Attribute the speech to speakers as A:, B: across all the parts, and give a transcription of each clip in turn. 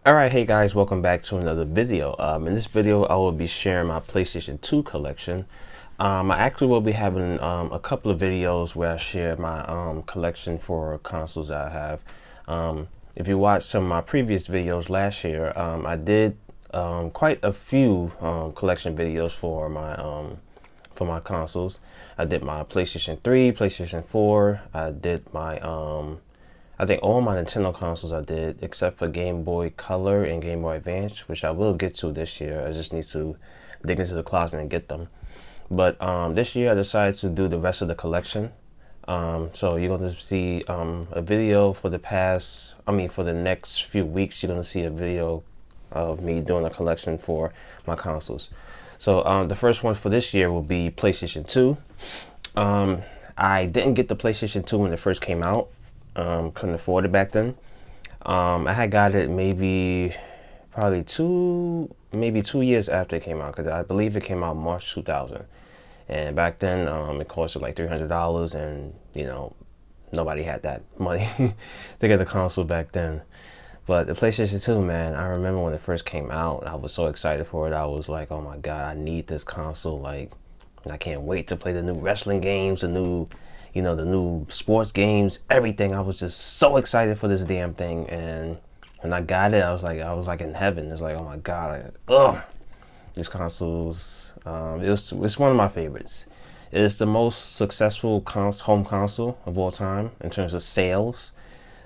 A: Alright, hey guys, welcome back to another video. In this video, I will be sharing my PlayStation 2 collection. I actually will be having a couple of videos where I share my collection for consoles that I have. If you watched some of my previous videos last year, I did quite a few collection videos for my consoles. I did my PlayStation 3, PlayStation 4. I did my I think all my Nintendo consoles I did, except for Game Boy Color and Game Boy Advance, which I will get to this year. I just need to dig into the closet and get them. But this year I decided to do the rest of the collection. So you're going to see a video for for the next few weeks, you're going to see a video of me doing a collection for my consoles. So the first one for this year will be PlayStation 2. I didn't get the PlayStation 2 when it first came out. Couldn't afford it back then. I had got it probably maybe 2 years after it came out, because I believe it came out March 2000. And back then, it costed like $300, and nobody had that money to get a console back then. But the PlayStation 2, man, I remember when it first came out, I was so excited for it. I was like, oh my God, I need this console. Like, I can't wait to play the new wrestling games, the new sports games, everything. I was just so excited for this damn thing. And when I got it, I was like in heaven. It's like, oh my God, this console's, it's one of my favorites. It is the most successful home console of all time in terms of sales.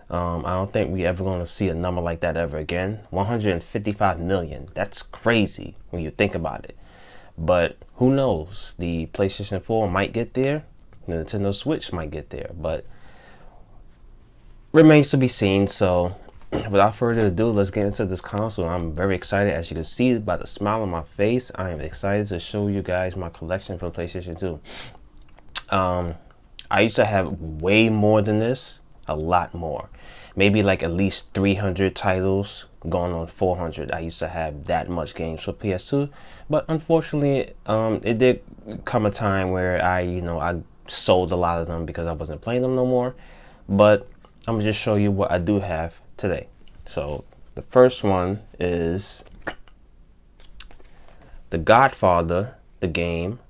A: I don't think we ever going to see a number like that ever again. 155 million. That's crazy when you think about it. But who knows? The PlayStation 4 might get there. The Nintendo Switch might get there. But remains to be seen. So without further ado, let's get into this console. I'm very excited. As you can see by the smile on my face, I am excited to show you guys my collection for PlayStation 2. I used to have way more than this. A lot more. Maybe like at least 300 titles, going on 400. I used to have that much games for PS2, but unfortunately, it did come a time where I sold a lot of them because I wasn't playing them no more. But I'm gonna just show you what I do have today. So the first one is The Godfather, the game.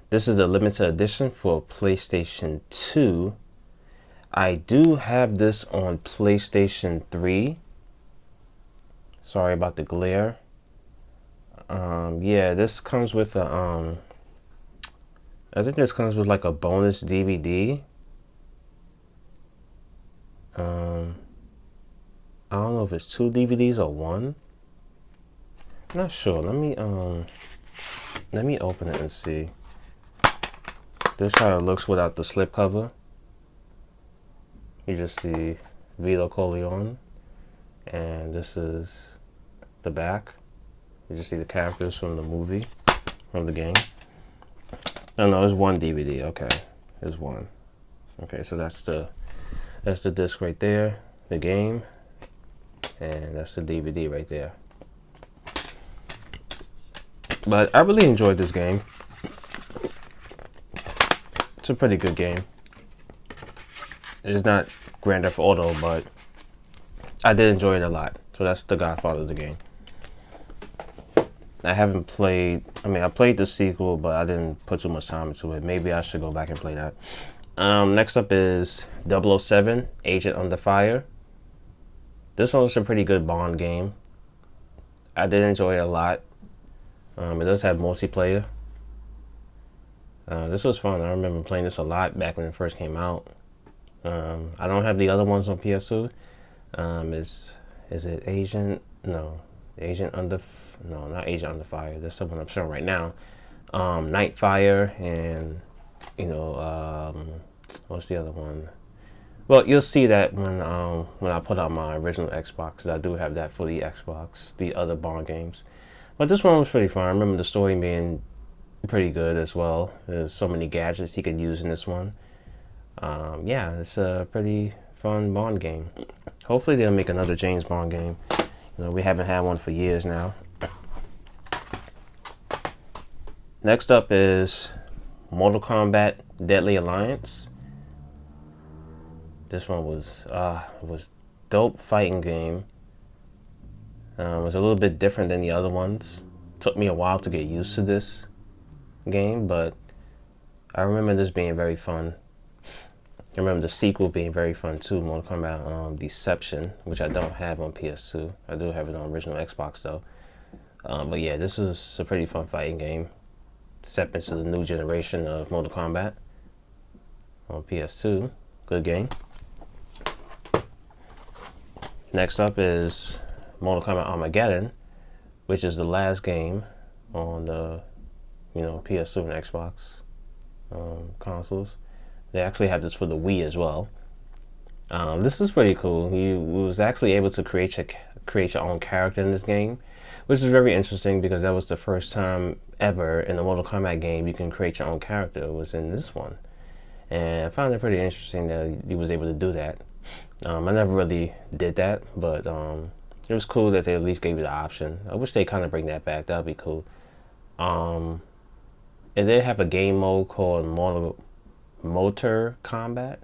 A: This is the limited edition for PlayStation 2. I do have this on PlayStation 3. Sorry about the glare. Yeah, this comes with I think this comes with like a bonus DVD. I don't know if it's 2 DVDs or 1. I'm not sure. Let me open it and see. This is how it looks without the slipcover. You just see Vito Corleone, and this is the back. You just see the characters from the movie, from the game. Oh no, it's 1 DVD. Okay, there's 1. Okay, so that's the disc right there, the game, and that's the DVD right there. But I really enjoyed this game. It's a pretty good game. It's not Grand Theft Auto, but I did enjoy it a lot. So that's The Godfather, the game. I haven't played, I played the sequel, but I didn't put too much time into it. Maybe I should go back and play that. Next up is 007, Agent Under Fire. This one was a pretty good Bond game. I did enjoy it a lot. It does have multiplayer. This was fun. I remember playing this a lot back when it first came out. I don't have the other ones on PS2. Is it Agent? No, Agent Under. No, not Agent Under Fire. That's the one I'm showing right now. Nightfire and what's the other one? Well, you'll see that when I put out my original Xbox. I do have that for the Xbox. The other Bond games, but this one was pretty fun. I remember the story being pretty good as well. There's so many gadgets you can use in this one. Yeah, it's a pretty fun Bond game. Hopefully they'll make another James Bond game. We haven't had one for years now. Next up is Mortal Kombat Deadly Alliance. This one was dope fighting game. It was a little bit different than the other ones. Took me a while to get used to this game, but I remember this being very fun. I remember the sequel being very fun too, Mortal Kombat Deception, which I don't have on PS2. I do have it on original Xbox though. But yeah, this is a pretty fun fighting game. Step into the new generation of Mortal Kombat on PS2. Good game. Next up is Mortal Kombat Armageddon, which is the last game on the PS2 and Xbox consoles. They actually have this for the Wii as well. This is pretty cool. You was actually able to create your own character in this game, which is very interesting because that was the first time ever in a Mortal Kombat game you can create your own character. It was in this one, and I found it pretty interesting that you was able to do that. I never really did that, but it was cool that they at least gave you the option. I wish they kind of bring that back. That'd be cool. And they have a game mode called Motor Combat,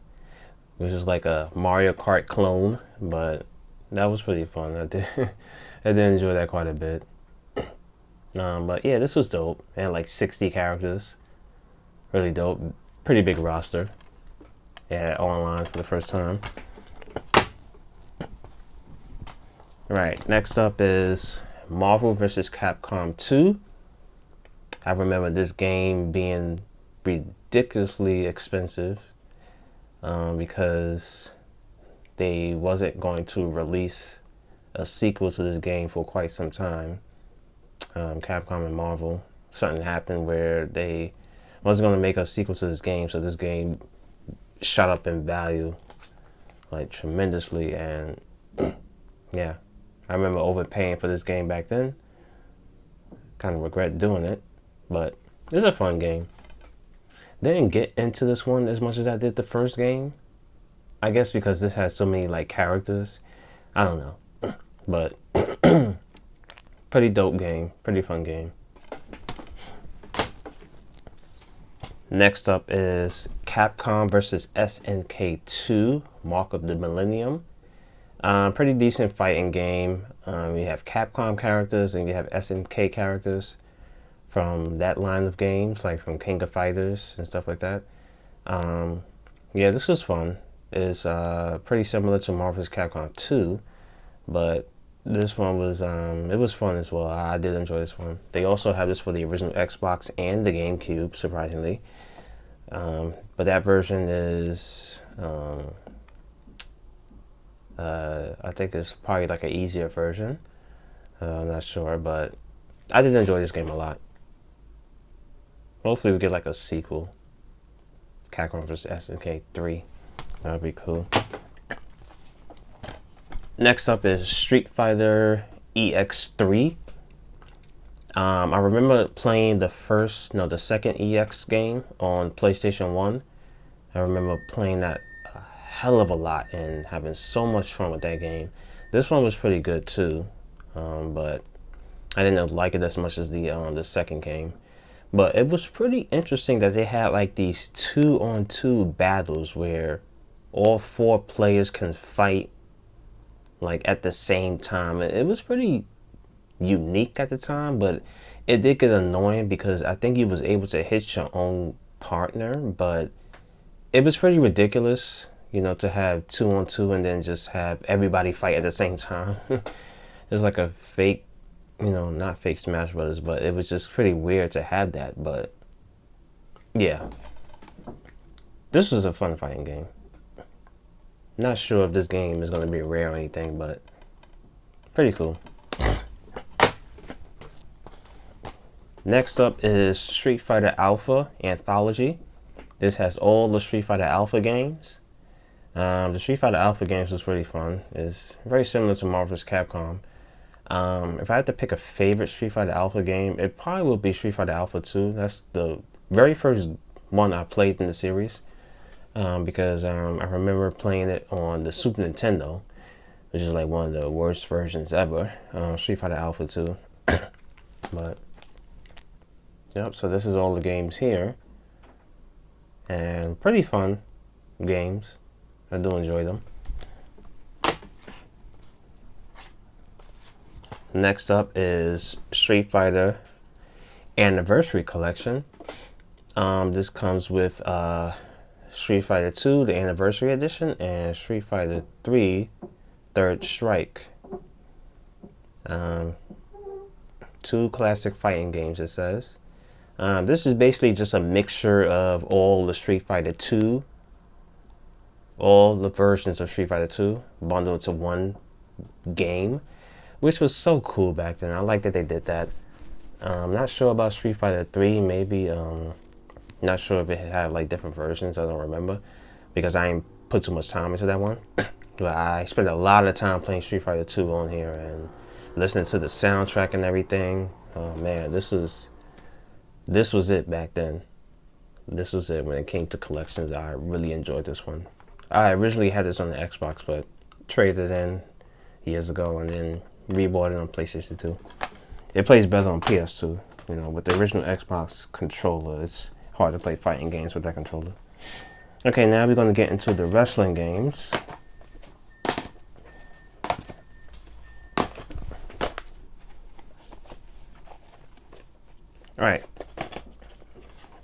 A: which is like a Mario Kart clone, but that was pretty fun. I did enjoy that quite a bit. But yeah, this was dope. It had like 60 characters. Really dope. Pretty big roster. Yeah, online for the first time. Right, next up is Marvel vs. Capcom 2. I remember this game being ridiculously expensive because they wasn't going to release a sequel to this game for quite some time. Capcom and Marvel, something happened where they wasn't going to make a sequel to this game, so this game shot up in value like tremendously, and yeah, I remember overpaying for this game back then. Kind of regret doing it, but it's a fun game. Didn't get into this one as much as I did the first game. I guess because this has so many like characters. I don't know, but pretty dope game, pretty fun game. Next up is Capcom vs. SNK 2, Mark of the Millennium. Pretty decent fighting game. You have Capcom characters and you have SNK characters from that line of games, like from King of Fighters and stuff like that. Yeah, this was fun. It's pretty similar to Marvel vs. Capcom 2, but this one was it was fun as well. I did enjoy this one. They also have this for the original Xbox and the GameCube, surprisingly. But that version is I think it's probably like an easier version. I'm not sure, but I did enjoy this game a lot. Hopefully we get like a sequel. Capcom vs. SNK 3. That would be cool. Next up is Street Fighter EX3. I remember playing the second EX game on PlayStation 1. I remember playing that a hell of a lot and having so much fun with that game. This one was pretty good too, but I didn't like it as much as the second game. But it was pretty interesting that they had like these 2-on-2 battles where all 4 players can fight like at the same time. It was pretty unique at the time, but it did get annoying because I think you was able to hit your own partner, but it was pretty ridiculous, to have 2-on-2 and then just have everybody fight at the same time. It's like a fake, not fake Smash Brothers, but it was just pretty weird to have that. But yeah, this was a fun fighting game. Not sure if this game is going to be rare or anything, but pretty cool. Next up is Street Fighter Alpha Anthology. This has all the Street Fighter Alpha games. The Street Fighter Alpha games was pretty fun. It's very similar to Marvel vs. Capcom. If I had to pick a favorite Street Fighter Alpha game, it probably would be Street Fighter Alpha 2. That's the very first one I played in the series. Because I remember playing it on the Super Nintendo, which is like one of the worst versions ever. Street Fighter Alpha 2. But yep, so this is all the games here, and pretty fun games. I do enjoy them. Next up is Street Fighter Anniversary Collection. This comes with Street Fighter 2, the Anniversary Edition, and Street Fighter 3, Third Strike. Two classic fighting games, it says. This is basically just a mixture of all the Street Fighter 2, all the versions of Street Fighter 2 bundled into one game, which was so cool back then. I like that they did that. I'm not sure about Street Fighter 3, maybe, not sure if it had like different versions, I don't remember, because I ain't put too much time into that one. But I spent a lot of time playing Street Fighter 2 on here and listening to the soundtrack and everything. Oh man, this was it back then. This was it when it came to collections. I really enjoyed this one. I originally had this on the Xbox, but traded it in years ago and then rebought it on PlayStation 2. It plays better on PS2. You know, with the original Xbox controller, it's hard to play fighting games with that controller. Okay, now we're going to get into the wrestling games. Alright.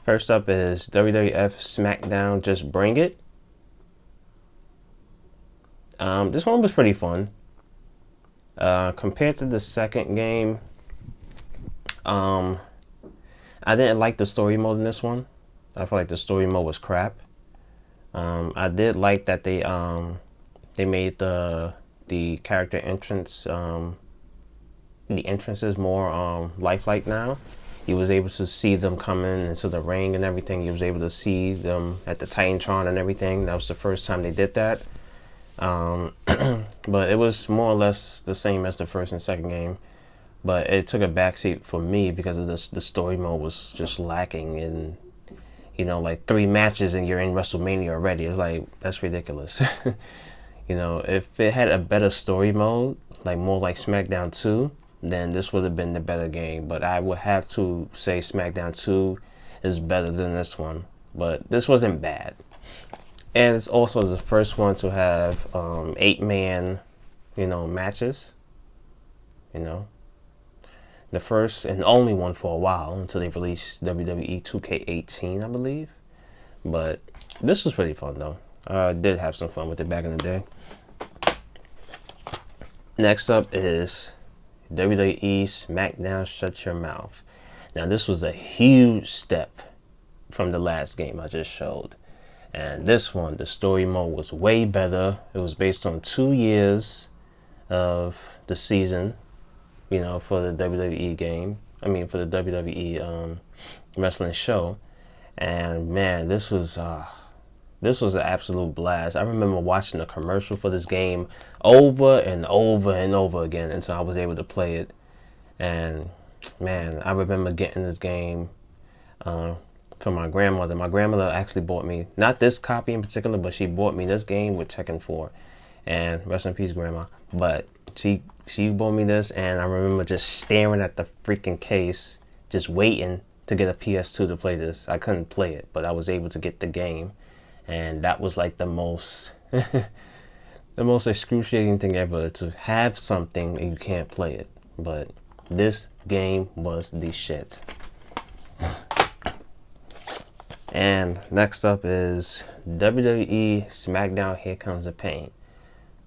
A: First up is WWF SmackDown Just Bring It. This one was pretty fun. Compared to the second game, I didn't like the story mode in this one. I feel like the story mode was crap. I did like that they made the character entrance, the entrances more lifelike now. You was able to see them coming into the ring and everything. You was able to see them at the Titantron and everything. That was the first time they did that. But it was more or less the same as the first and second game. But it took a backseat for me because of this. The story mode was just lacking in, you know, like 3 matches and you're in WrestleMania already. It's like, that's ridiculous. You know, if it had a better story mode, like more like SmackDown 2, then this would have been the better game. But I would have to say SmackDown 2 is better than this one. But this wasn't bad. And it's also the first one to have 8-man, you know, matches. You know, the first and only one for a while until they released WWE 2K18, I believe. But this was pretty fun though. I did have some fun with it back in the day. Next up is WWE SmackDown Shut Your Mouth. Now this was a huge step from the last game I just showed. And this one, the story mode was way better. It was based on 2 years of the season, you know, for the WWE game. I mean, for the WWE wrestling show. And man, this was an absolute blast. I remember watching the commercial for this game over and over and over again until I was able to play it. And man, I remember getting this game from my grandmother. My grandmother actually bought me, not this copy in particular, but she bought me this game with Tekken 4. And rest in peace, Grandma. But she bought me this, and I remember just staring at the freaking case, just waiting to get a PS2 to play this. I couldn't play it, but I was able to get the game. And that was like the most the most excruciating thing ever, to have something and you can't play it. But this game was the shit. And next up is WWE SmackDown Here Comes the Pain.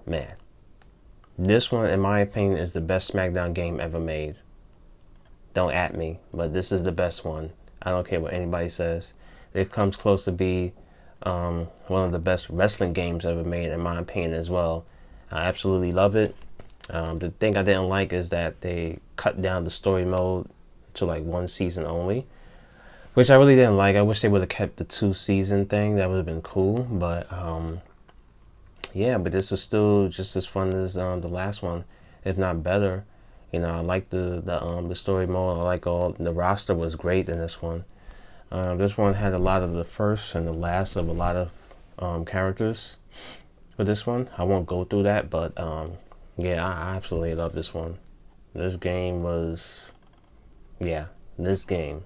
A: Man, this one, in my opinion, is the best SmackDown game ever made. Don't at me, but this is the best one. I don't care what anybody says. It comes close to be one of the best wrestling games ever made, in my opinion, as well. I absolutely love it. The thing I didn't like is that they cut down the story mode to like 1 season only, which I really didn't like. I wish they would have kept the 2-season thing. That would have been cool. But yeah, but this is still just as fun as the last one, if not better. You know, I like the story mode. I like the roster was great in this one. This one had a lot of the first and the last of a lot of characters for this one. I won't go through that, but yeah, I absolutely love this one. This game was, yeah, this game.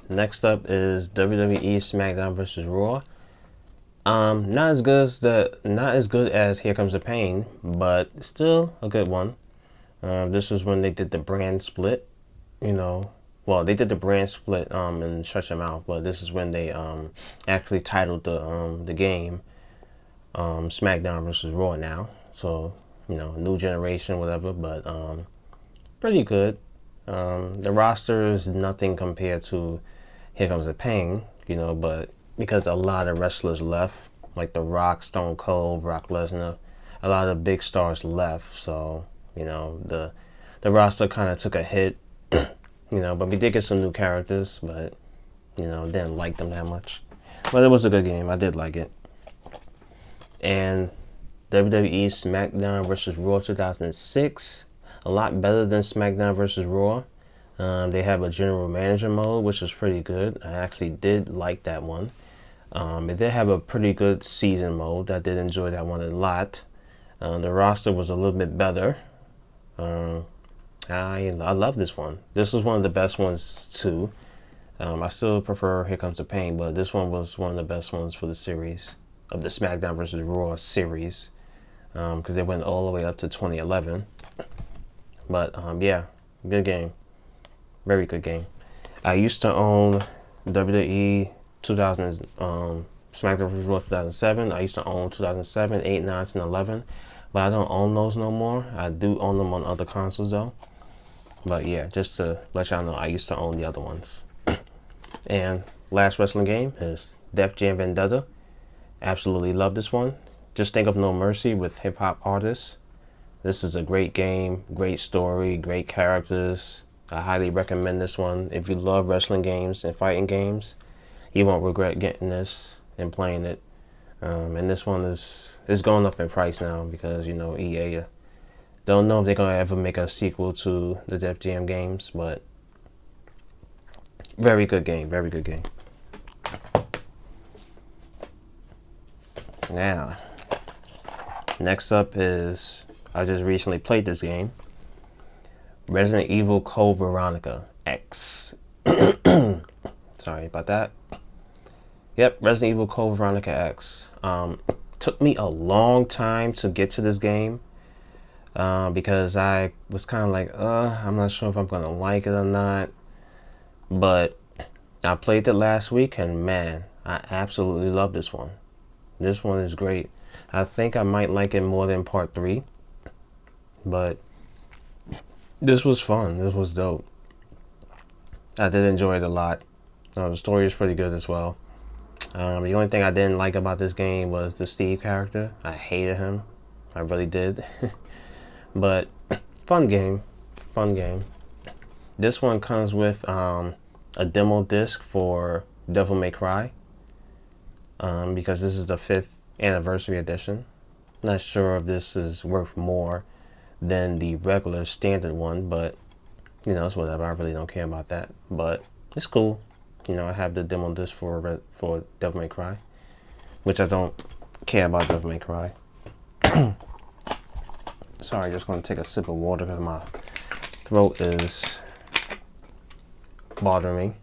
A: Next up is WWE SmackDown vs. Raw. not as good as Here Comes the Pain, but still a good one. This was when they did the brand split, you know. Well, they did the brand split in Shut Your Mouth, but this is when they actually titled the game SmackDown versus Raw now. So, you know, new generation, whatever, but pretty good. The roster is nothing compared to Here Comes the Pain, you know, but because a lot of wrestlers left, like The Rock, Stone Cold, Brock Lesnar, a lot of big stars left, so, you know, the roster kind of took a hit, you know, but we did get some new characters, but, you know, didn't like them that much. But it was a good game. I did like it. And WWE SmackDown vs. Raw 2006, a lot better than SmackDown vs. Raw. They have a general manager mode, which is pretty good. I actually did like that one. It did have a pretty good season mode. I did enjoy that one a lot. The roster was a little bit better. I love this one. This was one of the best ones too. I still prefer Here Comes the Pain, but this one was one of the best ones for the series of the SmackDown vs. Raw series, because they went all the way up to 2011. But yeah, good game, very good game. I used to own WWE 2000 SmackDown vs. Raw 2007. I used to own 2007, 8, 9, 10, 11, but I don't own those no more. I do own them on other consoles though. But yeah, just to let y'all know, I used to own the other ones. And last wrestling game is Def Jam Vendetta. Absolutely love this one. Just think of No Mercy with hip hop artists. This is a great game, great story, great characters. I highly recommend this one. If you love wrestling games and fighting games, you won't regret getting this and playing it. And this one is going up in price now because, you know, EA don't know if they're gonna ever make a sequel to the Def Jam games, but very good game, very good game. Now, next up is, I just recently played this game, Resident Evil Code Veronica X. Sorry about that. Yep, Resident Evil Code Veronica X. Took me a long time to get to this game because I was kind of like, I'm not sure if I'm gonna like it or not. But I played it last week, and man, I absolutely love this one. This one is great. I think I might like it more than Part 3, but this was fun. This was dope. I did enjoy it a lot. The story is pretty good as well. The only thing I didn't like about this game was the Steve character. I hated him. I really did. But fun game. Fun game. This one comes with a demo disc for Devil May Cry, because this is the 5th anniversary edition. Not sure if this is worth more than the regular standard one, but you know, it's whatever. I really don't care about that, but it's cool. You know, I have the demo disc for Devil May Cry, which I don't care about Devil May Cry. Sorry, just gonna take a sip of water because my throat is bothering me.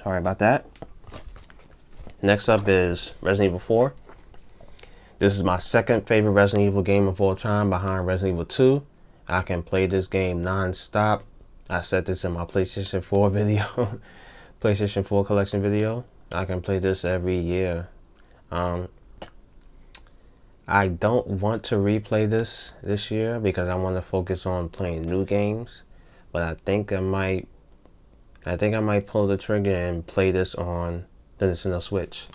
A: Sorry about that. Next up is Resident Evil 4. This is my second favorite Resident Evil game of all time behind Resident Evil 2. I can play this game non-stop. I said this in my PlayStation 4 video, PlayStation 4 collection video. I can play this every year. I don't want to replay this year because I want to focus on playing new games, but I think I might pull the trigger and play this on the Nintendo Switch.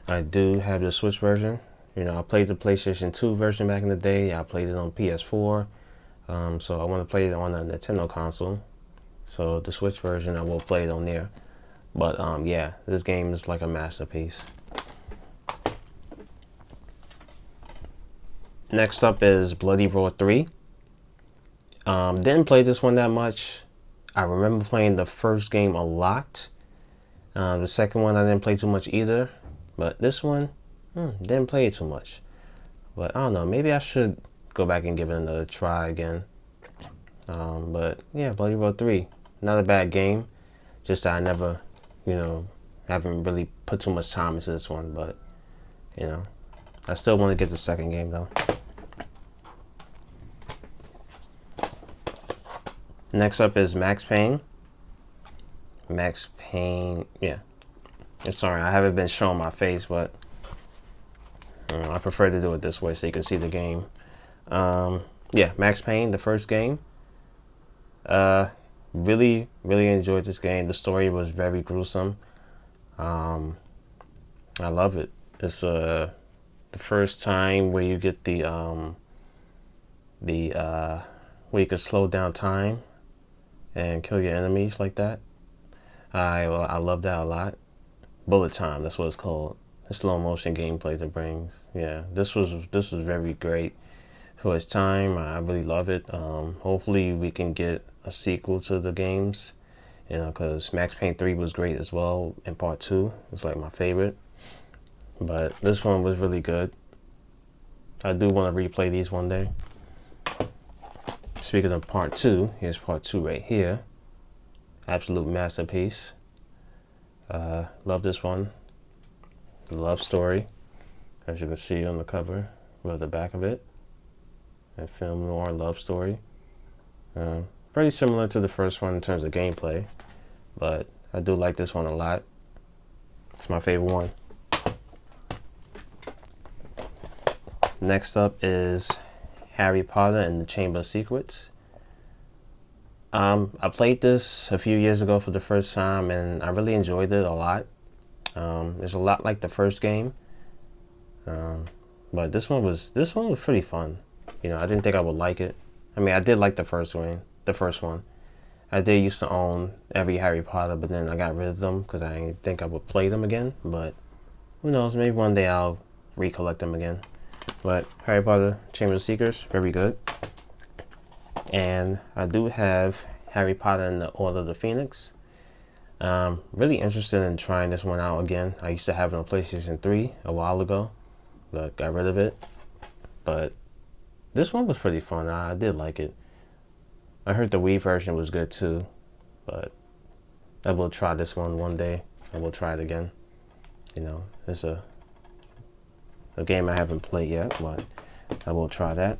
A: I do have the Switch version. You know, I played the PlayStation 2 version back in the day. I played it on PS4. So I want to play it on a Nintendo console. So the Switch version, I will play it on there. But yeah, this game is like a masterpiece. Next up is Bloody Roar 3. Didn't play this one that much. I remember playing the first game a lot. The second one I didn't play too much either. But this one, didn't play it too much. But I don't know, maybe I should go back and give it another try again. But yeah, Bloody Roar 3, not a bad game. Just that I never, you know, haven't really put too much time into this one, but you know, I still want to get the second game though. Next up is Max Payne. Max Payne, yeah. Sorry, I haven't been showing my face, but I prefer to do it this way so you can see the game. Yeah, Max Payne, the first game. Really enjoyed this game. The story was very gruesome. I love it. It's the first time where you get the where you can slow down time and kill your enemies like that. I love that a lot. Bullet time, that's what it's called. The slow motion gameplay that brings. Yeah, this was very great for its time. I really love it. Hopefully we can get a sequel to the games, you know, because Max Payne 3 was great as well, and part 2 was like my favorite. But this one was really good. I do want to replay these one day. Speaking of part 2, here's part 2 right here. Absolute masterpiece. Love this one. The love story, as you can see on the cover, or the back of it. A film noir love story. Pretty similar to the first one in terms of gameplay, but I do like this one a lot. It's my favorite one. Next up is Harry Potter and the Chamber of Secrets. I played this a few years ago for the first time, and I really enjoyed it a lot. It's a lot like the first game, but this one was pretty fun. You know, I didn't think I would like it. I mean, I did like the first one. I did used to own every Harry Potter, but then I got rid of them because I didn't think I would play them again. But who knows? Maybe one day I'll recollect them again. But Harry Potter Chamber of Secrets, very good. And I do have Harry Potter and the Order of the Phoenix. Really interested in trying this one out again. I used to have it on PlayStation 3 a while ago, but got rid of it. But this one was pretty fun. I did like it. I heard the Wii version was good too, but I will try this one day. I will try it again. You know, it's a game I haven't played yet, but I will try that.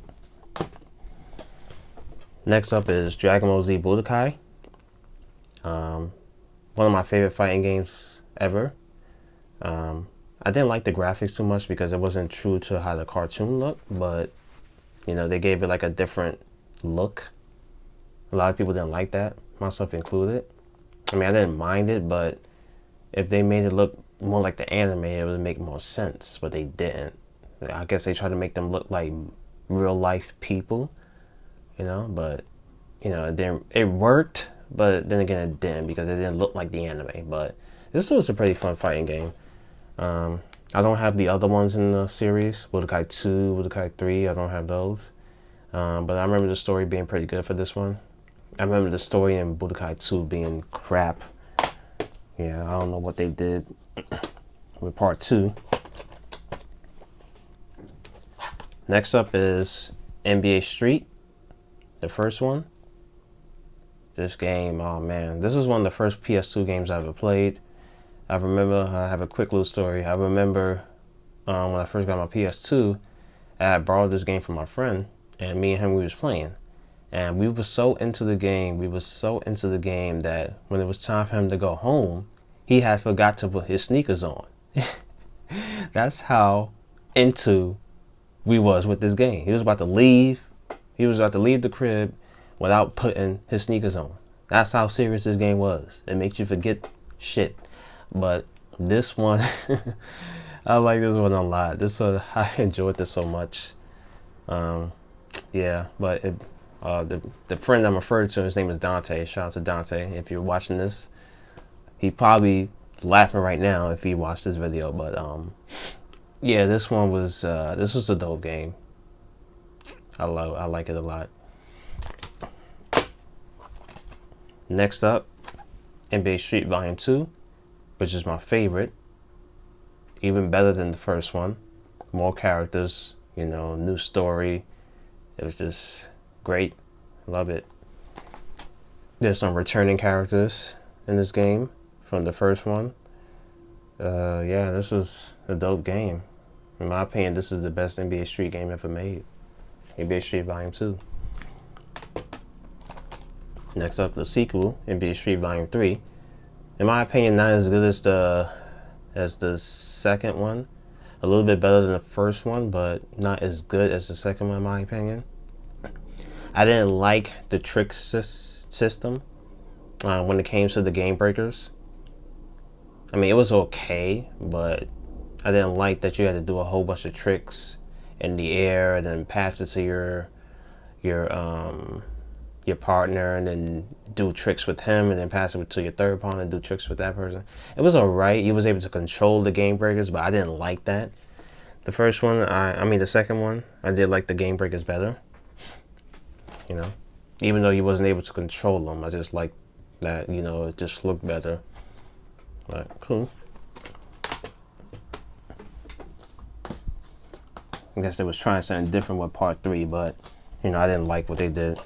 A: Next up is Dragon Ball Z Budokai. One of my favorite fighting games ever. I didn't like the graphics too much because it wasn't true to how the cartoon looked, but you know, they gave it like a different look. A lot of people didn't like that, myself included. I mean, I didn't mind it, but if they made it look more like the anime, it would make more sense, but they didn't. I guess they tried to make them look like real life people, you know, but you know, it worked, but then again it didn't because it didn't look like the anime. But this was a pretty fun fighting game. I don't have the other ones in the series, Budokai 2, Budokai 3, I don't have those. But I remember the story being pretty good for this one. I remember the story in Budokai 2 being crap. Yeah, I don't know what they did with part 2. Next up is NBA Street, the first one. This game, oh man, this is one of the first PS2 games I ever played. I remember, I have a quick little story. I remember when I first got my PS2, I had borrowed this game from my friend, and me and him, we was playing. And we were so into the game, that when it was time for him to go home, he had forgot to put his sneakers on. That's how into we was with this game. He was about to leave the crib without putting his sneakers on. That's how serious this game was. It makes you forget shit. But this one, I like this one a lot. I enjoyed this so much. Yeah, but the friend I'm referred to, his name is Dante. Shout out to Dante. If you're watching this, he probably laughing right now if he watched this video. But yeah, this was a dope game. I like it a lot. Next up, NBA Street Volume 2, which is my favorite. Even better than the first one. More characters, you know, new story. It was just great. Love it. There's some returning characters, in this game from the first one. Yeah, this was a dope game. In my opinion, this is the best NBA Street game ever made. NBA Street Volume 2. Next up, the sequel, NBA Street Volume 3. In my opinion, not as good as the second one. A little bit better than the first one, but not as good as the second one in my opinion. I didn't like the trick system when it came to the game breakers. I mean, it was okay, but I didn't like that you had to do a whole bunch of tricks in the air and then pass it to your partner and then do tricks with him and then pass it to your third partner and do tricks with that person. It was alright. You was able to control the game breakers, but I didn't like that. The first one, I mean the second one, I did like the game breakers better. You know, even though you wasn't able to control them, I just liked that, you know, it just looked better. But cool. I guess they was trying something different with part 3, but you know, I didn't like what they did.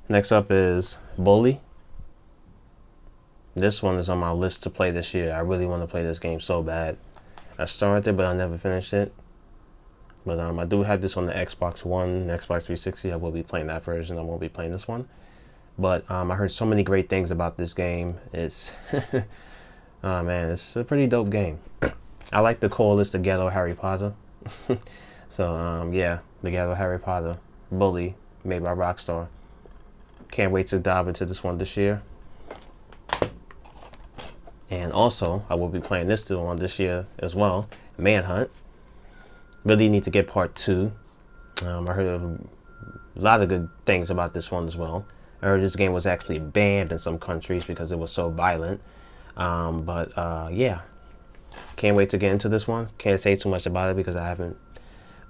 A: Next up is Bully. This one is on my list to play this year. I really want to play this game so bad. I started it, but I never finished it. But I do have this on the Xbox One, Xbox 360. I will be playing that version. I won't be playing this one. But I heard so many great things about this game. It's, oh man, it's a pretty dope game. I like the call list, the Ghetto Harry Potter. So yeah, the Ghetto Harry Potter, Bully, made by Rockstar. Can't wait to dive into this one this year. And also, I will be playing this one this year as well, Manhunt. Really need to get part 2. I heard a lot of good things about this one as well. I heard this game was actually banned in some countries because it was so violent. Yeah, can't wait to get into this one. Can't say too much about it because I haven't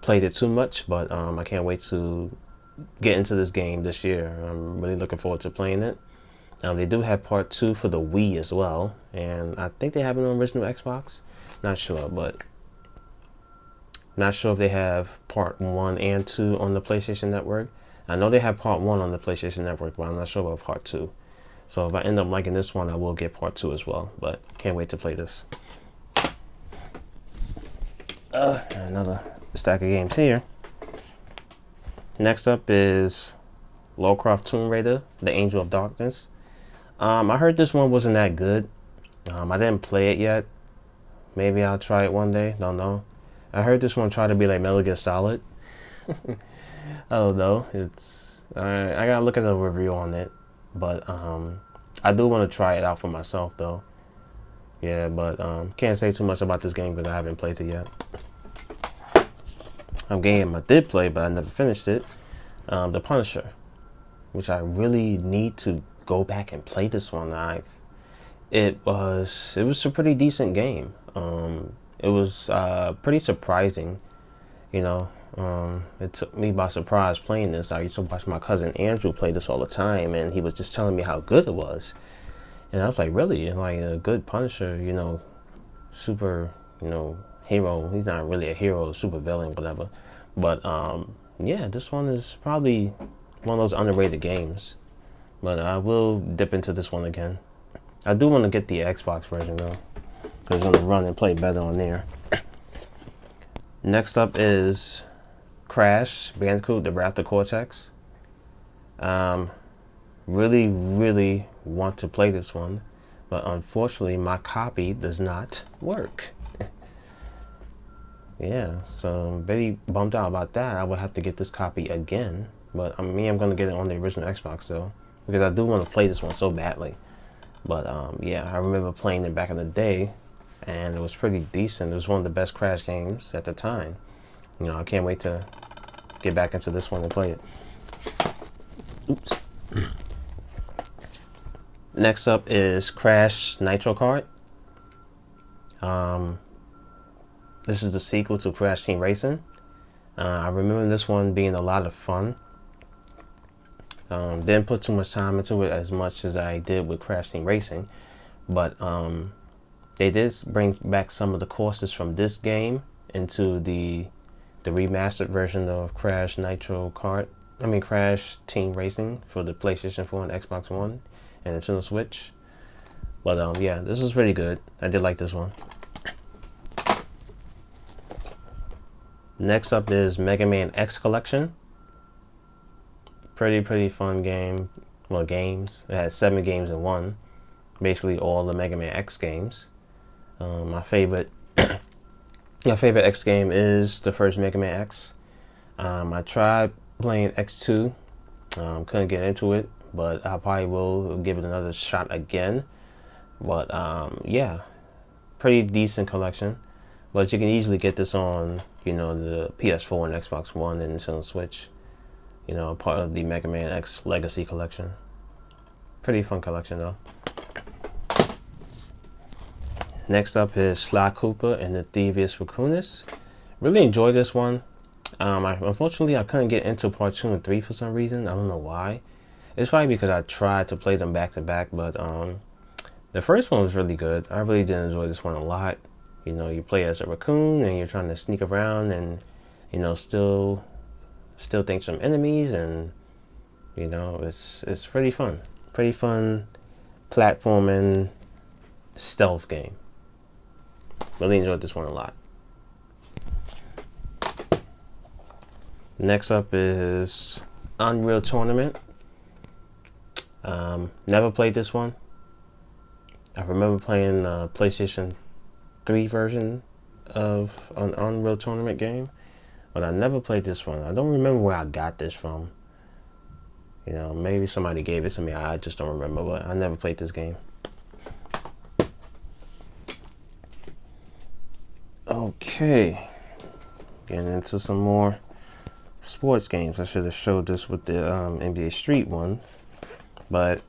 A: played it too much, but I can't wait to get into this game this year. I'm really looking forward to playing it. They do have part 2 for the Wii as well, and I think they have an original Xbox. Not sure, but not sure if they have part 1 and 2 on the PlayStation Network. I know they have part 1 on the PlayStation Network, but I'm not sure about part 2. So if I end up liking this one, I will get part 2 as well, but can't wait to play this. Another stack of games here. Next up is Lara Croft Tomb Raider, The Angel of Darkness. I heard this one wasn't that good. I didn't play it yet. Maybe I'll try it one day, don't know. I heard this one try to be like Metal Gear Solid. I don't know. It's I gotta look at the review on it, but I do want to try it out for myself though. Yeah, but can't say too much about this game because I haven't played it yet. A game I did play, but I never finished it. The Punisher, which I really need to go back and play this one. It was a pretty decent game. It was pretty surprising, you know. It took me by surprise playing this. I used to watch my cousin Andrew play this all the time, and he was just telling me how good it was. And I was like, really? Like a good Punisher, you know, super, you know, hero. He's not really a hero, super villain, whatever. But yeah, this one is probably one of those underrated games. But I will dip into this one again. I do want to get the Xbox version though, because it's gonna run and play better on there. Next up is Crash Bandicoot: The Wrath of Cortex. Really want to play this one, but unfortunately my copy does not work. Yeah, so I'm very bummed out about that. I will have to get this copy again, but I'm gonna get it on the original Xbox though, because I do want to play this one so badly. But yeah, I remember playing it back in the day, and it was pretty decent. It was one of the best Crash games at the time. You know, I can't wait to get back into this one and play it. Oops. Next up is Crash Nitro Kart. This is the sequel to Crash Team Racing. I remember this one being a lot of fun. Didn't put too much time into it as much as I did with Crash Team Racing, but they did bring back some of the courses from this game into the remastered version of Crash Team Racing for the PlayStation 4 and Xbox One and Nintendo Switch. But yeah, this is pretty good. I did like this one. Next up is Mega Man X Collection. Pretty fun game. Well, games. It has 7 games in one. Basically all the Mega Man X games. My favorite X game is the first Mega Man X. I tried playing X2. Couldn't get into it, but I probably will give it another shot again. But yeah, pretty decent collection. But you can easily get this on, the PS4 and Xbox One and Nintendo Switch. Part of the Mega Man X Legacy collection. Pretty fun collection though. Next up is Sly Cooper and the Thievius Raccoonus. Really enjoyed this one. Unfortunately, I couldn't get into part 2 and 3 for some reason. I don't know why. It's probably because I tried to play them back to back, but the first one was really good. I really did enjoy this one a lot. You play as a raccoon and you're trying to sneak around and, still think some enemies, and it's pretty fun. Pretty fun platforming stealth game. Really enjoyed this one a lot. Next up is Unreal Tournament. Never played this one. I remember playing PlayStation 3 version of an Unreal Tournament game, but I never played this one. I don't remember where I got this from. Maybe somebody gave it to me. I just don't remember, but I never played this game. Okay, getting into some more sports games. I should have showed this with the NBA Street one, but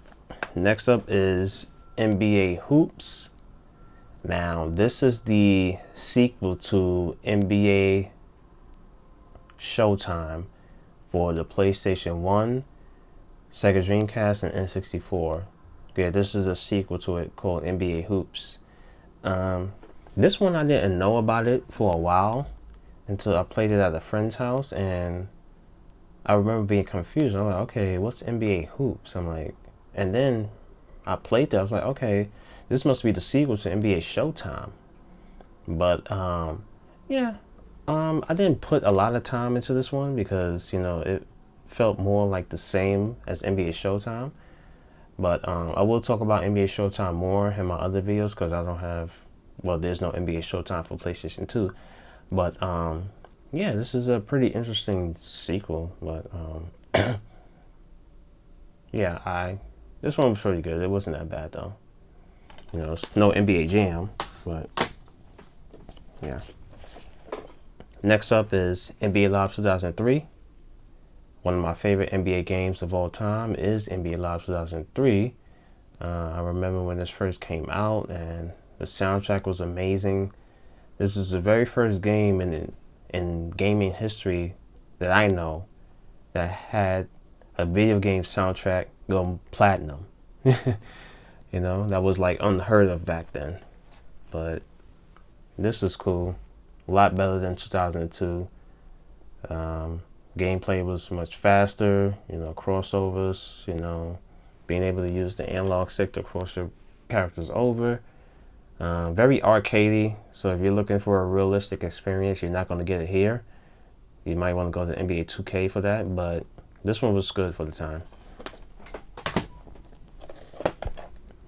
A: next up is NBA Hoops. Now this is the sequel to NBA Showtime for the PlayStation 1, Sega Dreamcast, and N64. Yeah, this is a sequel to it called NBA Hoops. This one I didn't know about it for a while until I played it at a friend's house, and I remember being confused. I'm like, okay, what's NBA Hoops? I'm like, and then I played that. I was like, okay, this must be the sequel to NBA Showtime. But yeah, I didn't put a lot of time into this one because it felt more like the same as NBA Showtime. But I will talk about NBA Showtime more in my other videos because I don't have, there's no NBA Showtime for PlayStation 2. But yeah, this is a pretty interesting sequel. But yeah, this one was pretty good. It wasn't that bad though. It's no NBA Jam, but yeah. Next up is NBA Live 2003. One of my favorite NBA games of all time is NBA Live 2003. I remember when this first came out, and the soundtrack was amazing. This is the very first game in gaming history that I know that had a video game soundtrack go platinum. That was like unheard of back then. But this was cool. A lot better than 2002. Gameplay was much faster, crossovers, being able to use the analog stick to cross your characters over. Very arcadey, so if you're looking for a realistic experience, you're not going to get it here. You might want to go to NBA 2K for that, but this one was good for the time.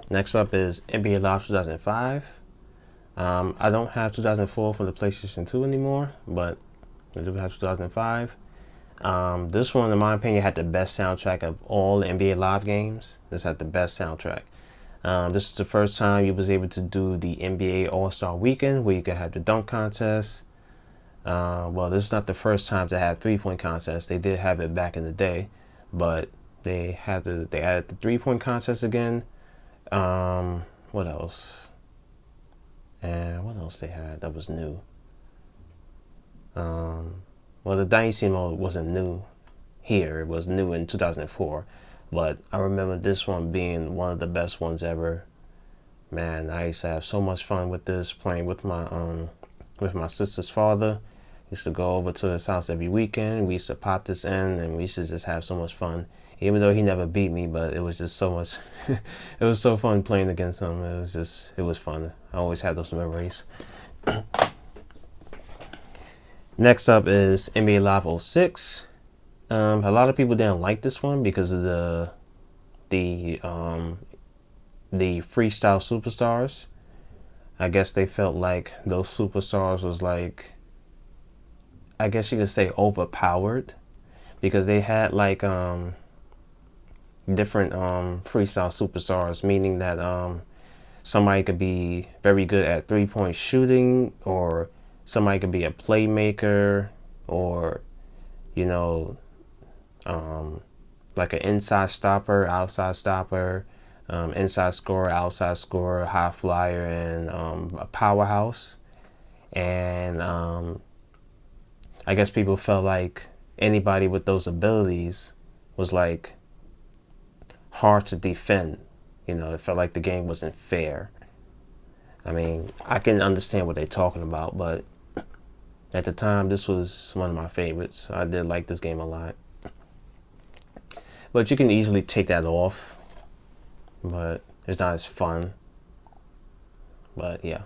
A: Next up is NBA Live 2005. I don't have 2004 for the PlayStation 2 anymore, but I do have 2005. This one, in my opinion, had the best soundtrack of all the NBA Live games. This had the best soundtrack. This is the first time you was able to do the NBA All-Star Weekend, where you could have the dunk contest. This is not the first time to have three-point contest. They did have it back in the day, but they added the three-point contest again. What else? And what else they had that was new? The Dynasty mode wasn't new here. It was new in 2004. But I remember this one being one of the best ones ever. Man, I used to have so much fun with this, playing with my sister's father. Used to go over to his house every weekend. We used to pop this in, and we used to just have so much fun even though he never beat me, but it was just so much. It was so fun playing against him. It was fun. I always had those memories. Next up is NBA Live 06. A lot of people didn't like this one because of the freestyle superstars. I guess they felt like those superstars was like, I guess you could say, overpowered, because they had like different freestyle superstars, meaning that somebody could be very good at 3-point shooting, or somebody could be a playmaker, or you know, like an inside stopper, outside stopper, inside scorer, outside scorer, high flyer, and a powerhouse. And I guess people felt like anybody with those abilities was like hard to defend. You know, it felt like the game wasn't fair. I mean, I can understand what they're talking about, but at the time, this was one of my favorites. I did like this game a lot. But you can easily take that off, but it's not as fun. But yeah.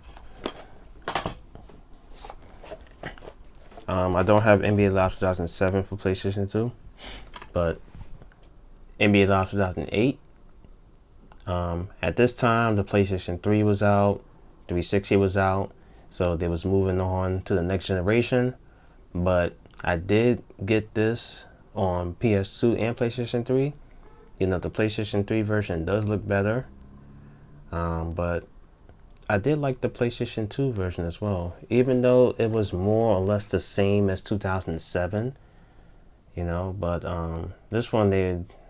A: I don't have NBA Live 2007 for PlayStation 2, but NBA Live 2008. At this time, the PlayStation 3 was out, 360 was out, so they was moving on to the next generation. But I did get this on PS2 and PlayStation 3. You know, the PlayStation 3 version does look better, but I did like the PlayStation 2 version as well, even though it was more or less the same as 2007. You know, but this one,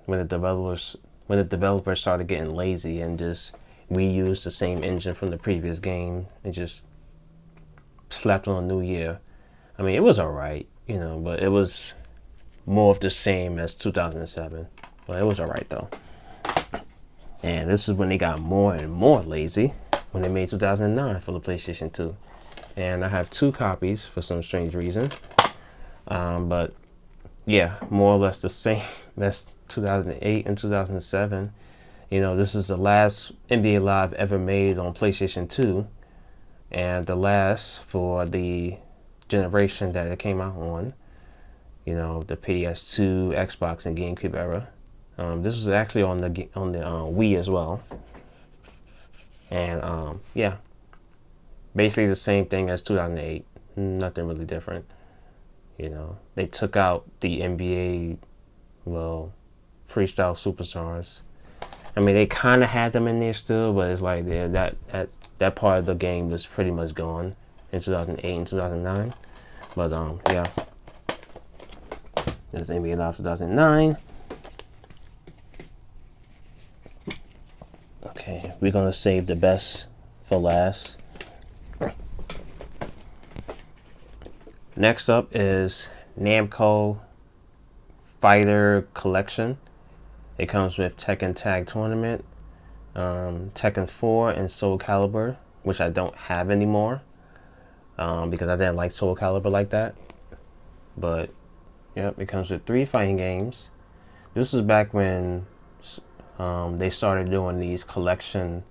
A: when the developers started getting lazy and just reused the same engine from the previous game and just slapped on a new year. I mean, it was alright, you know, but it was more of the same as 2007. But it was alright though. And this is when they got more and more lazy, when they made 2009 for the PlayStation 2. And I have 2 copies for some strange reason. But yeah, more or less the same as 2008 and 2007. You know, this is the last NBA Live ever made on PlayStation 2, and the last for the generation that it came out on. You know, the PS2, Xbox, and GameCube era. This was actually on the Wii as well. And yeah, basically the same thing as 2008. Nothing really different. You know, they took out the NBA, well, freestyle superstars. I mean, they kind of had them in there still, but it's like that part of the game was pretty much gone in 2008 and 2009. But yeah, there's NBA Live 2009. Okay, we're gonna save the best for last. Next up is Namco Fighter Collection. It comes with Tekken Tag Tournament, Tekken 4, and Soul Calibur, which I don't have anymore because I didn't like Soul Calibur like that. But yep, it comes with 3 fighting games. This was back when they started doing these collection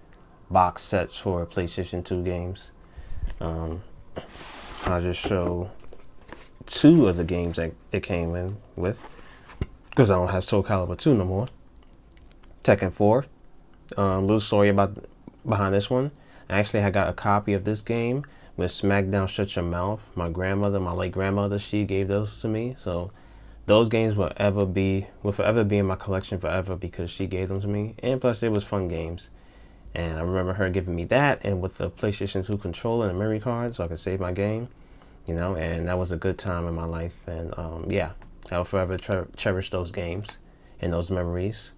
A: box sets for PlayStation 2 games. I'll just show 2 of the games that it came in with, because I don't have Soul Calibur 2 no more. Tekken 4. Little story behind this one. Actually, I got a copy of this game with SmackDown Shut Your Mouth. My grandmother, my late grandmother, she gave those to me. So those games will forever be in my collection forever because she gave them to me. And plus, it was fun games. And I remember her giving me that, and with the PlayStation 2 controller and a memory card, so I could save my game. You know, and that was a good time in my life. And yeah, I'll forever cherish those games and those memories.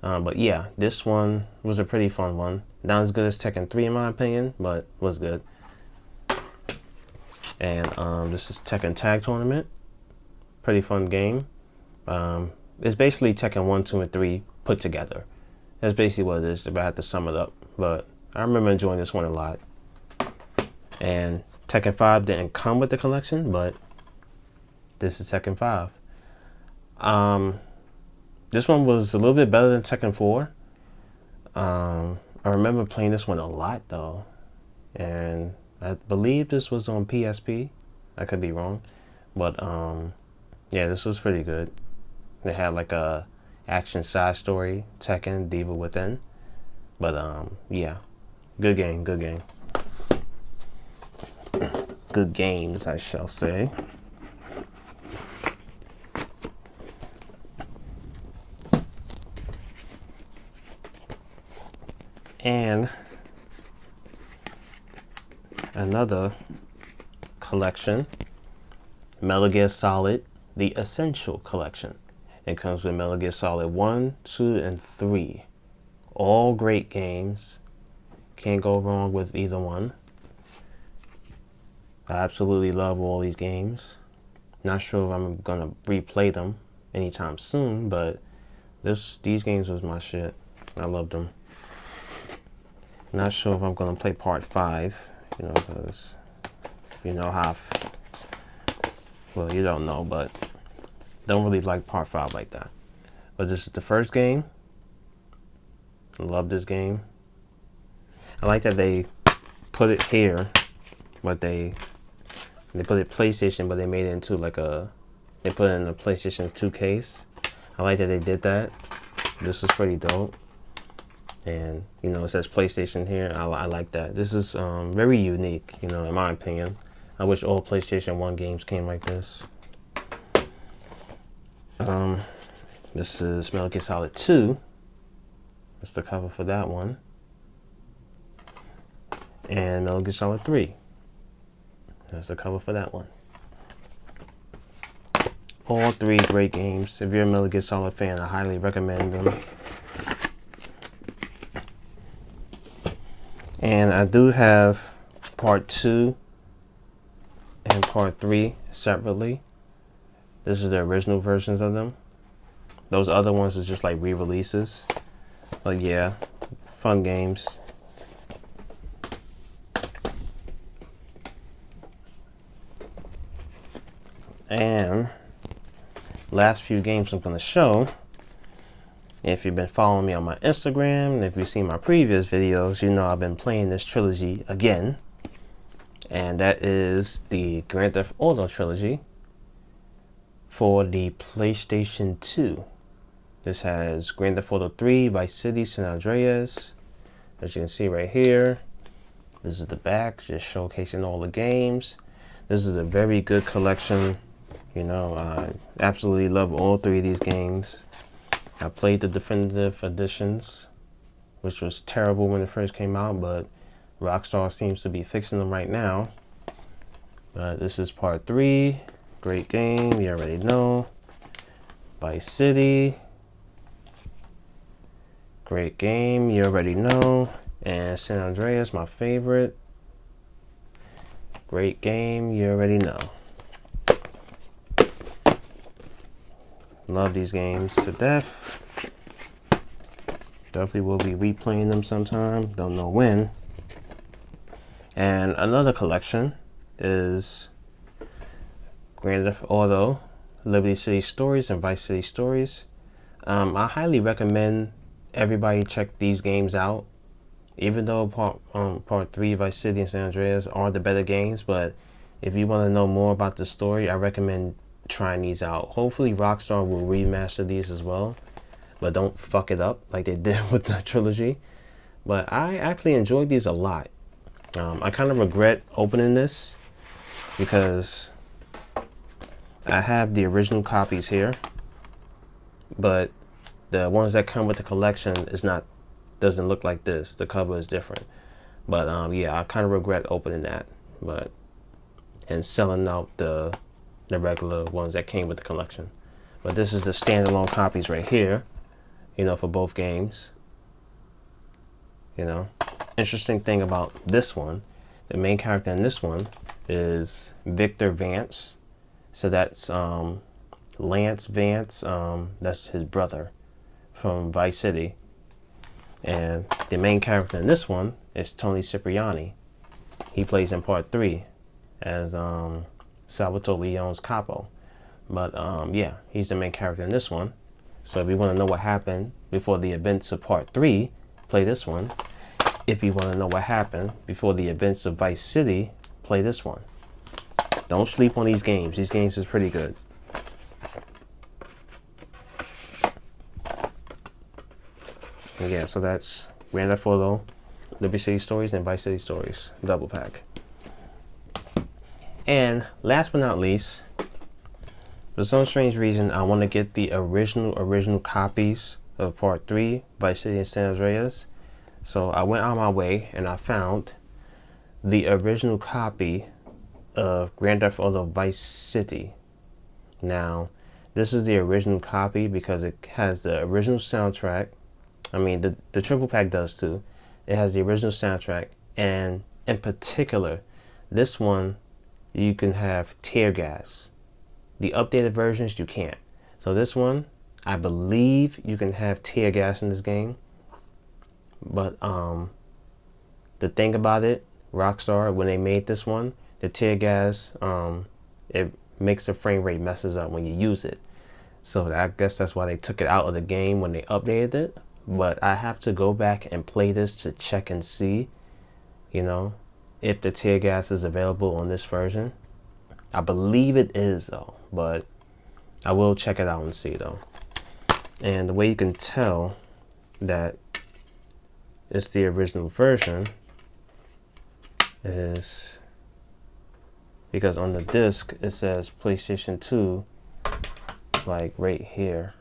A: But yeah, this one was a pretty fun one. Not as good as Tekken 3 in my opinion, but was good. And this is Tekken Tag Tournament. Pretty fun game. It's basically Tekken 1, 2, and 3 put together. That's basically what it is, if I had to sum it up. But I remember enjoying this one a lot. And Tekken 5 didn't come with the collection, but this is Tekken 5. This one was a little bit better than Tekken 4. I remember playing this one a lot though, and I believe this was on PSP. I could be wrong, but yeah, this was pretty good. They had like a action side story, Tekken Diva Within, but yeah, good game, good game, good games, I shall say. And another collection, Metal Gear Solid, the Essential Collection. It comes with Metal Gear Solid 1, 2, and 3. All great games. Can't go wrong with either one. I absolutely love all these games. Not sure if I'm gonna replay them anytime soon, but these games was my shit. I loved them. Not sure if I'm gonna play part 5, you know, because you know how. Well, you don't know, but don't really like part 5 like that. But this is the first game. I love this game. I like that they put it here, but they put it PlayStation, but they made it into like they put it in a PlayStation 2 case. I like that they did that. This is pretty dope. And you know, it says PlayStation here. I like that. This is very unique, you know, in my opinion. I wish all PlayStation 1 games came like this. This is Metal Gear Solid 2. That's the cover for that one. And Metal Gear Solid 3. That's the cover for that one. All 3 great games. If you're a Metal Gear Solid fan, I highly recommend them. And I do have part 2 and part 3 separately. This is the original versions of them. Those other ones are just like re-releases. But yeah, fun games. And last few games I'm going to show. If you've been following me on my Instagram, and if you've seen my previous videos, you know I've been playing this trilogy again. And that is the Grand Theft Auto trilogy for the PlayStation 2. This has Grand Theft Auto 3, Vice City, San Andreas. As you can see right here, this is the back, just showcasing all the games. This is a very good collection. You know, I absolutely love all 3 of these games. I played the definitive editions, which was terrible when it first came out, but Rockstar seems to be fixing them right now. But this is part 3. Great game, you already know. Vice City. Great game, you already know. And San Andreas, my favorite. Great game, you already know. Love these games to death. Definitely will be replaying them sometime. Don't know when. And another collection is Grand Theft Auto, Liberty City Stories, and Vice City Stories. I highly recommend everybody check these games out. Even though part 3, Vice City and San Andreas are the better games, but if you want to know more about the story, I recommend trying these out. Hopefully Rockstar will remaster these as well, but don't fuck it up like they did with the trilogy. But I actually enjoyed these a lot. I kind of regret opening this because I have the original copies here, but the ones that come with the collection doesn't look like this. The cover is different. But yeah, I kind of regret opening that, and selling out the regular ones that came with the collection. But this is the standalone copies right here, you know, for both games. You know, interesting thing about this one, the main character in this one is Victor Vance. So that's Lance Vance, that's his brother from Vice City. And the main character in this one is Tony Cipriani. He plays in part 3 as Salvatore Leone's capo. But yeah, he's the main character in this one. So if you want to know what happened before the events of part 3, play this one. If you want to know what happened before the events of Vice City, play this one. Don't sleep on these games. These games is pretty good. And yeah, so that's Grand Theft Auto, Liberty City Stories, and Vice City Stories double pack. And last but not least, for some strange reason, I want to get the original copies of Part 3, Vice City and San Andreas. So I went on my way and I found the original copy of Grand Theft Auto Vice City. Now, this is the original copy because it has the original soundtrack. I mean, the triple pack does too. It has the original soundtrack, and in particular, this one, you can have tear gas. The updated versions, you can't. So this one, I believe you can have tear gas in this game. But the thing about it, Rockstar, when they made this one, the tear gas, it makes the frame rate messes up when you use it. So I guess that's why they took it out of the game when they updated it. But I have to go back and play this to check and see, you know, if the tear gas is available on this version. I believe it is though, but I will check it out and see though. And the way you can tell that it's the original version is because on the disc it says PlayStation 2, like right here.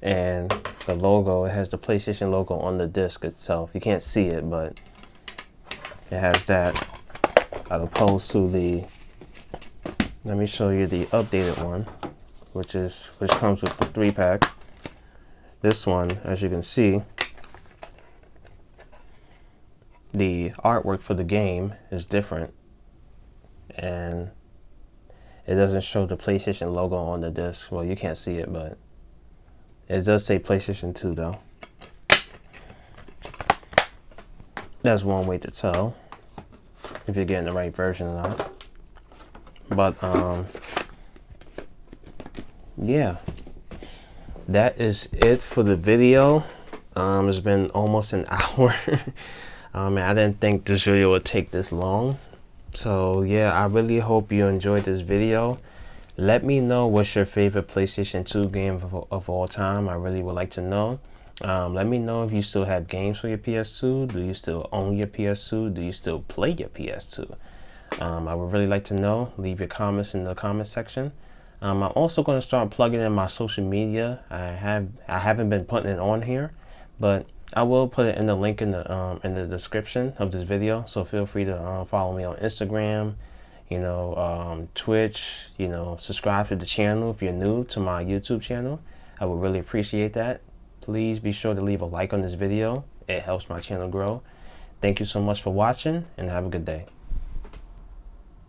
A: And the logo, it has the PlayStation logo on the disc itself. You can't see it, but it has that, as opposed to the, let me show you the updated one, which comes with the 3-pack. This one, as you can see, the artwork for the game is different, and it doesn't show the PlayStation logo on the disc. Well, you can't see it, but it does say PlayStation 2 though. That's one way to tell if you're getting the right version or not. But yeah, that is it for the video. It's been almost an hour. And I didn't think this video would take this long. So yeah, I really hope you enjoyed this video. Let me know what's your favorite PlayStation 2 game of all time. I really would like to know. Let me know if you still have games for your PS2. Do you still own your PS2? Do you still play your PS2? I would really like to know. Leave your comments in the comment section. I'm also going to start plugging in my social media. I haven't been putting it on here, but I will put it in the link in the description of this video. So feel free to follow me on Instagram, you know, Twitch, you know, subscribe to the channel if you're new to my YouTube channel. I would really appreciate that. Please be sure to leave a like on this video. It helps my channel grow. Thank you so much for watching, and have a good day.